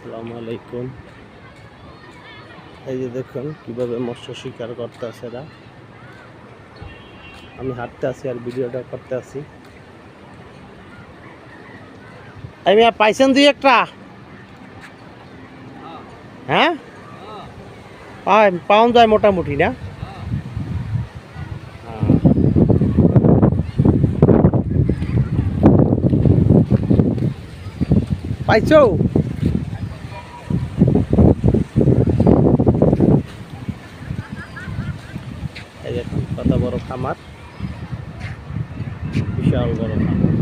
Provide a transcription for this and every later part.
আসসালামু আলাইকুম। এই যে দেখুন কিভাবে মৎস্য শিকার করতে আছে এরা। আমি হাঁটতে আছি আর ভিডিওটা করতে আছি। আমি পাইছেন দুই একটা? হ্যাঁ, পাউন যায় মোটামুটি না? পাইছো? এই দেখুন কত বড় খামার, বিশাল বড় খামার।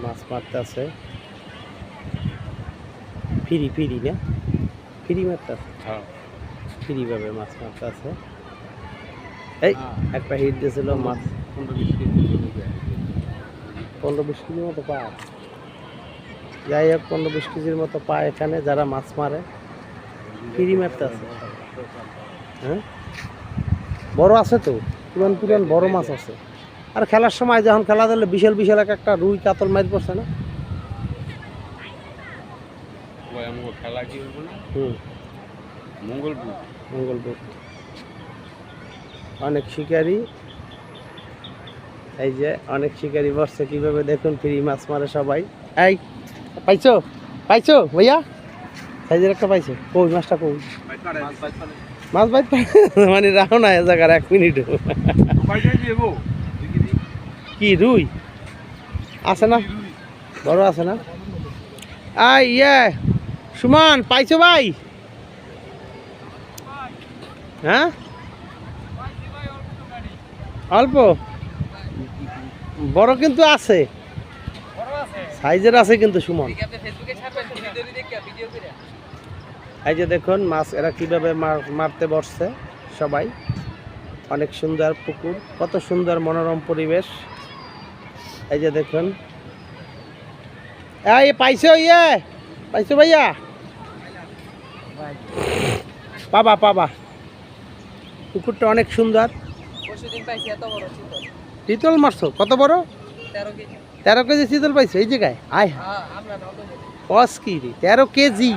মাছ মারতে আছে, ফিরি ফিরি না, ফিরি মারতে আছে, ফিরি ভাবে মাছ মারতে আছে। এই একটা হিট দিয়েছিল মাছ 15-20 কেজির মতো পায়। যাই হোক 15-20 কেজির মতো পায় এখানে যারা মাছ মারে, ফিরি মারতে আছে। হ্যাঁ, বড় আছে তো, পুরান পুরান বড় মাছ আছে। আর খেলার সময় যখন খেলা দিলে বিশাল বিশাল একটা রুই কাতল মাছ পড়ছে না? মঙ্গলপুর অনেক শিকারি, এই যে অনেক শিকারি বসছে কিভাবে দেখুন, ফ্রি মাছ মারে সবাই। এই পাইছো পাইছো ভাইয়া, সাইজের একটা পাইছো? কই মাছটা কই? মাছ বাইত মানে রাখো না এ জায়গার 1 মিনিট। কি রুই আছে না? বড় আছে না? ইয়ে সুমন পাইছো ভাই? হ্যাঁ, অল্প বড় কিন্তু আছে, সাইজের আছে কিন্তু সুমন। এই যে দেখুন মাছ এরা কিভাবে মারতে বসছে সবাই। অনেক সুন্দর পুকুর, কত সুন্দর মনোরম পরিবেশ। এই যে দেখুন, এই পাইছো? পাইছো ভাইয়া? পাবা পাবা, পুকুরটা অনেক সুন্দর। চিতল মারছো? কত বড়? 13 কেজি চিতল পাইছো এই জায়গায়? আয় কস কি রে, 13 কেজি!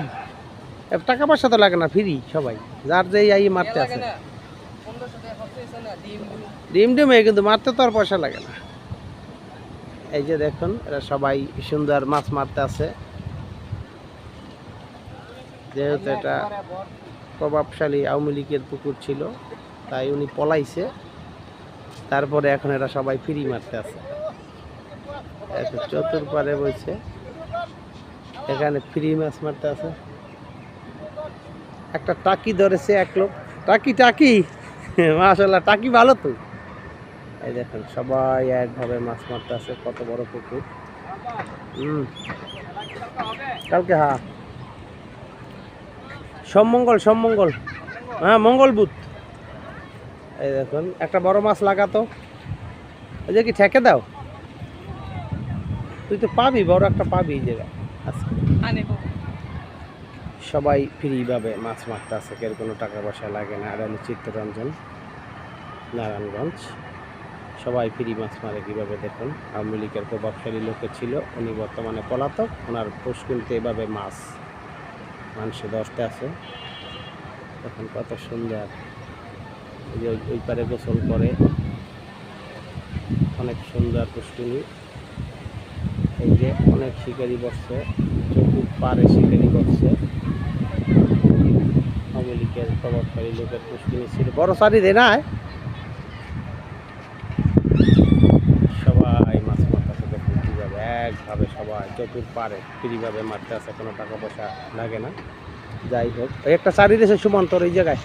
টাকা পয়সা তো লাগে না, ফ্রি সবাই যার যে মারতে আছে। ডিম কিন্তু মারতে তো আর পয়সা লাগে না। এই যে দেখুন এরা সবাই সুন্দর মাছ মারতে আছে। যেহেতু এটা প্রভাবশালী আওয়ামী লীগের পুকুর ছিল, তাই উনি পলাইছে, তারপরে এখন এরা সবাই ফ্রি মারতে আছে। চতুর্পারে বইছে, এখানে ফ্রি মাছ মারতে আছে। একটা টাকি ধরেছে এক লোক, টাকি টাকি মাশাআল্লাহ, টাকি ভালো তো। এই দেখুন সবাই একভাবে মাছ মারতে আছে, কত বড় পুকুর। কালকে হ্যাঁ সোমমঙ্গল, হ্যাঁ মঙ্গল বুধ। এই দেখুন একটা বড় মাছ লাগাতো, ওই যে কি ঠেকে দাও, তুই তো পাবি, বড় একটা পাবি এই জায়গায়। সবাই ফ্রিভাবে মাছ মারতে আছে, কেউ কোনো টাকা পয়সা লাগে না। আর আমি চিত্তরঞ্জন, নারায়ণগঞ্জ। সবাই ফ্রি মাছ মারে কীভাবে দেখুন। আওয়ামী লীগের প্রভাবশালী লোকে ছিল, উনি বর্তমানে পলাতক। ওনার পোষ কিন্তু এভাবে মাছ মানুষে ধরতে আছে। এখন কত সুন্দর, ওই পারে গোসল করে, অনেক সুন্দর পুষ্টিনি। এই যে অনেক শিকারি বসছে, চতুর পারে শিকারি বসছে। আওয়ামী লীগের প্রভাবশালী লোকের পুষ্টিনি ছিল, বড় সারি দে না। সবাই মাছ মারতেছে দেখুন কীভাবে, একভাবে সবাই চতুর পারে ফ্রিভাবে মারতে আছে, কোনো টাকা পয়সা লাগে না। যাই হোক, একটা চারি দেশে সুমন্তর এই জায়গায়,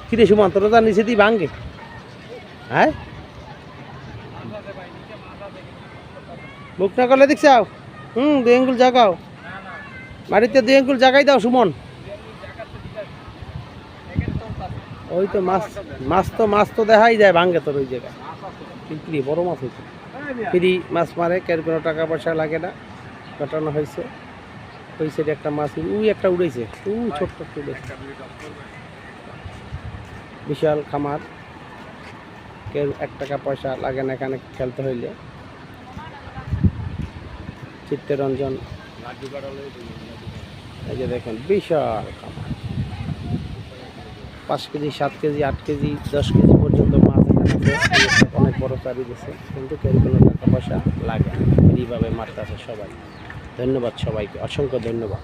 কিরে সুমন্তর তার নিচে দিয়ে ভাঙ্গে। হ্যাঁ, বুক না করলে দেখছাও? 2 আঙ্গুল জাগাও, বাড়িতে 2 আঙ্গুল জাগাই দাও সুমন। ওই তো মাছ তো দেখাই যায় ভাঙ্গে তোর ওই জায়গায়। ফ্রি বড় মাছ হয়েছে, ফ্রি মাছ মারে, কেউ কোনো টাকা পয়সা লাগে না। কাটানো হয়েছে ওই সাইডে একটা মাছ, একটা উড়েছে, ছোট্ট একটা উড়েছে। বিশাল খামার, কেউ 1 টাকা পয়সা লাগে না এখানে খেলতে হইলে। চিত্তরঞ্জন। এই যে দেখেন বিশাল খামার, 5 কেজি 7 কেজি 8 কেজি 10 কেজি পর্যন্ত মাছ এখানে আছে। অনেক বড় চারি দিচ্ছে, কিন্তু কেউ কোনো টাকা পয়সা লাগে না, ফ্রিভাবে মারতে আছে সবাই। ধন্যবাদ সবাইকে, অসংখ্য ধন্যবাদ।